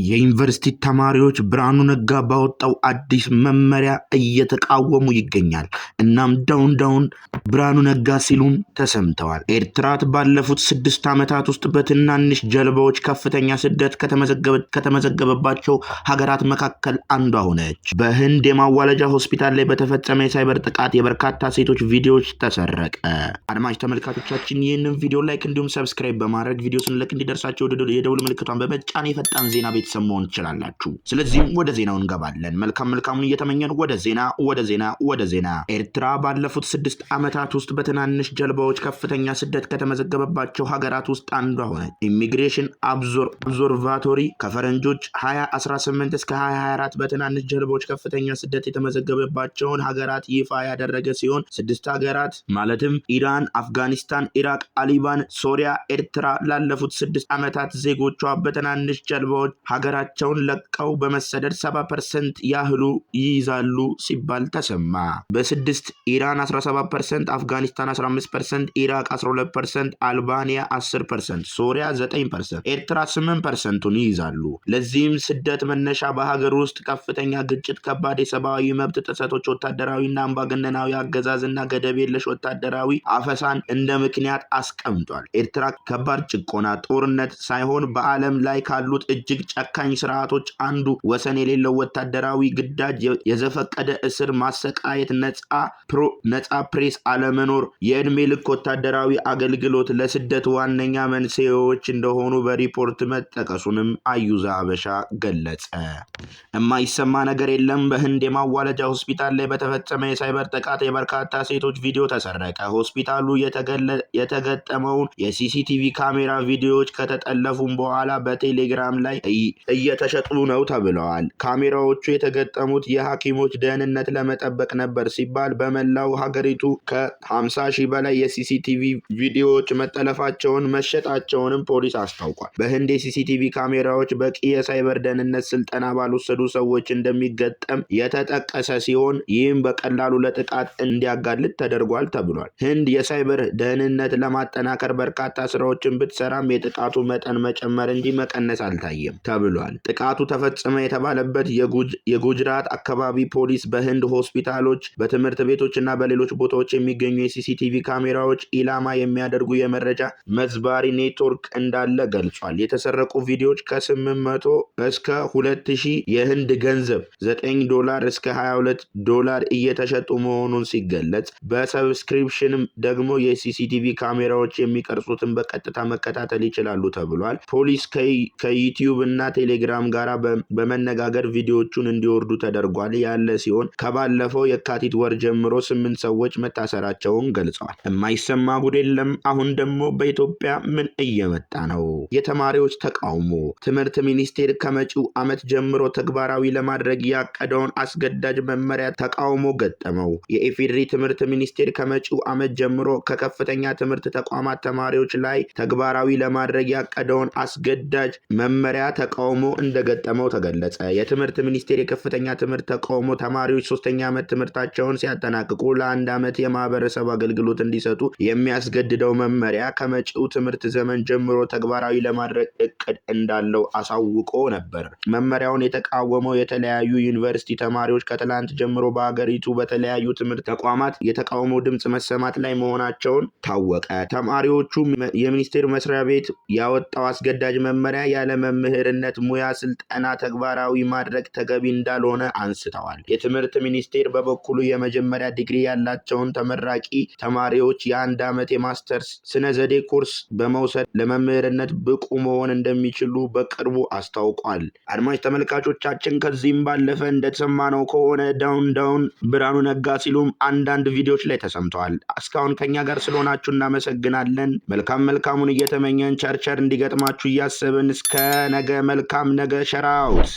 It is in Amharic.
የዩኒቨርሲቲ ተማሪዎች ብርሃኑ ነጋ ባወጣው አዲስ መመሪያ እየተቃወሙ ይገኛል። እናም ዳውን ብርሃኑ ነጋ ሲሉም ተሰምተዋል። ኤርትራ ባለፉት 6 ዓመታት ውስጥ በትናንሽ ጀልባዎች ከፍተኛ ስደት ከተመዘገበባቸው ሀገራት መካከል አንዷ ሆነች። በህንድ የማዋለጃ ሆስፒታል ላይ በተፈጸመ የሳይበር ጥቃት የበርካታ ሴቶች ቪዲዮዎች ተሰረቀ። አድማጭ ተመልካቾቻችን ይህንን ቪዲዮ ላይክ እንዲሁም ሰብስክራይብ በማድረግ ቪዲዮ ስንለቅ እንዲደርሳቸው የደውል ምልክቷን በመጫን የፈጣን ዜና ቤተሰብ መሆን ትችላላችሁ። ስለዚህም ወደ ዜናው እንገባለን። መልካሙን እየተመኘን ወደ ዜና ኤርትራ ባለፉት 6 ዓመታት ውስጥ በትናንሽ ጀልባዎች ከፍተኛ ስደት ከተመዘገበባቸው ሀገራት ውስጥ አንዷ ሆነች። ኢሚግሬሽን ኦብዘርቫቶሪ ከፈረንጆች 2018 እስከ 2024 በትናንሽ ጀልባዎች ከፍተኛ ስደት የተመዘገበባቸውን ሀገራት ይፋ ያደረገ ሲሆን 6 ሀገራት ማለትም ኢራን፣ አፍጋኒስታን፣ ኢራቅ፣ አሊባን፣ ሶሪያ፣ ኤርትራ ላለፉት 6 ዓመታት ዜጎቿ በትናንሽ ጀልባዎች ሀገራቸውን ለቀው በመሰደድ 70% ያህሉ ይይዛሉ ሲባል ተሰማ። በ6 ኢራን 17%፣ አፍጋኒስታን 15%፣ ኢራቅ 12%፣ አልባኒያ 10%፣ ሶሪያ 9%፣ ኤርትራ 8%ን ይይዛሉ። ለዚህም ስደት መነሻ በሀገር ውስጥ ከፍተኛ ግጭት፣ ከባድ የሰብአዊ መብት ጥሰቶች፣ ወታደራዊና አምባገነናዊ አገዛዝና ገደብ የለሽ ወታደራዊ አፈሳን እንደ ምክንያት አስቀምጧል። ኤርትራ ከባድ ጭቆና፣ ጦርነት ሳይሆን በዓለም ላይ ካሉት እጅግ ጨካኝ ስርዓቶች አንዱ ወሰን የሌለው ወታደራዊ ግዳጅ፣ የዘፈቀደ እስር፣ ማሰቃየት፣ ነፃ ፕሬስ አለመኖር፣ የዕድሜ ልክ ወታደራዊ አገልግሎት ለስደት ዋነኛ መንስኤዎች እንደሆኑ በሪፖርት መጠቀሱንም አዩዘ ሀበሻ ገለጸ። የማይሰማ ነገር የለም። በህንድ የማዋለጃ ሆስፒታል ላይ በተፈጸመ የሳይበር ጥቃት የበርካታ ሴቶች ቪዲዮ ተሰረቀ። ሆስፒታሉ የተገጠመውን የሲሲቲቪ ካሜራ ቪዲዮዎች ከተጠለፉም በኋላ በቴሌግራም ላይ እየተሸጡ ነው ተብለዋል። ካሜራዎቹ የተገጠሙት የሐኪሞች ደህንነት ለመጠበቅ ነበር ሲባል በመላው ሀገሪቱ ከ50,000 በላይ የሲሲቲቪ ቪዲዮዎች መጠለፋቸውን መሸጣቸውንም ፖሊስ አስታውቋል። በህንድ የሲሲቲቪ ካሜራዎች በቂ የሳይበር ደህንነት ስልጠና ባልወሰዱ ሰዎች እንደሚገጠም የተጠቀሰ ሲሆን ይህም በቀላሉ ለጥቃት እንዲያጋልጥ ተደርጓል ተብሏል። ህንድ የሳይበር ደህንነት ለማጠናከር በርካታ ስራዎችን ብትሰራም የጥቃቱ መጠን መጨመር እንጂ መቀነስ አልታየም ተብሏል። ጥቃቱ ተፈጸመ የተባለበት የጉጅራት አካባቢ ፖሊስ በህንድ ሆስፒታሎች፣ በትምህርት ቤቶች እና በሌሎች ቦታዎች የሚገኙ የሲሲቲቪ ካሜራዎች ኢላማ የሚያደርጉ የመረጃ መዝባሪ ኔትወርክ እንዳለ ገልጿል። የተሰረቁ ቪዲዮዎች ከ800 እስከ 2000 የህንድ ገንዘብ $9 እስከ $22 እየተሸጡ መሆኑን ሲገለጽ፣ በሰብስክሪፕሽንም ደግሞ የሲሲቲቪ ካሜራዎች የሚቀርጹትን በቀጥታ መከታተል ይችላሉ ተብሏል። ፖሊስ ከዩቲዩብ እና ቴሌግራም ጋር በመነጋገር ቪዲዮዎቹን እንዲወርዱ ተደርጓል ያለ ሲሆን ከባለፈው የካቲት ወር ጀምሮ 8 ሰዎች መታሰራቸውን ገልጸዋል። የማይሰማ ጉድ የለም። አሁን ደግሞ በኢትዮጵያ ምን እየመጣ ነው? የተማሪዎች ተቃውሞ። ትምህርት ሚኒስቴር ከመጪው ዓመት ጀምሮ ተግባራዊ ለማድረግ ያቀደውን አስገዳጅ መመሪያ ተቃውሞ ገጠመው። የኢፌዴሪ ትምህርት ሚኒስቴር ከመጪው ዓመት ጀምሮ ከከፍተኛ ትምህርት ተቋማት ተማሪዎች ላይ ተግባራዊ ለማድረግ ያቀደውን አስገዳጅ መመሪያ ተቃውሞ እንደገጠመው ተገለጸ። የትምህርት ሚኒስቴር የከፍተኛ ትምህርት ተቃውሞ ተማሪዎች 3ኛ ዓመት ትምህርታቸውን ሲያጠናቅቁ ለ1 ዓመት የማህበረሰብ አገልግሎት እንዲሰጡ የሚያስገድደው መመሪያ ከመጪው ትምህርት ዘመን ጀምሮ ተግባራዊ ለማድረግ እቅድ እንዳለው አሳውቆ ነበር። መመሪያውን የተቃወመው የተለያዩ ዩኒቨርሲቲ ተማሪዎች ከትላንት ጀምሮ በአገሪቱ በተለያዩ ትምህርት ተቋማት የተቃውሞ ድምጽ መሰማት ላይ መሆናቸውን ታወቀ። ተማሪዎቹ የሚኒስቴር መስሪያ ቤት ያወጣው አስገዳጅ መመሪያ ያለ መምህርነት ሙያ ስልጠና ተግባራዊ ማድረግ ተገቢ እንዳልሆነ አንስተዋል። የትምህርት ሚኒስቴር በበኩሉ የመጀመሪያ ዲግሪ ያላቸውን ተመራቂ ተማሪዎች የ1 ዓመት የማስተርስ ስነ ዘዴ ኮርስ በመውሰድ ለመምህርነት ብቁ መሆን እንደሚችሉ በቅርቡ አስታውቋል። አድማጭ ተመልካቾቻችን ከዚህም ባለፈ እንደተሰማነው ከሆነ ዳውን ብርሃኑ ነጋ ሲሉም አንዳንድ ቪዲዮዎች ላይ ተሰምተዋል። እስካሁን ከኛ ጋር ስለሆናችሁ እናመሰግናለን። መልካሙን እየተመኘን ቸርቸር እንዲገጥማችሁ እያሰብን እስከ ነገ መልካም ነገ ሸራውት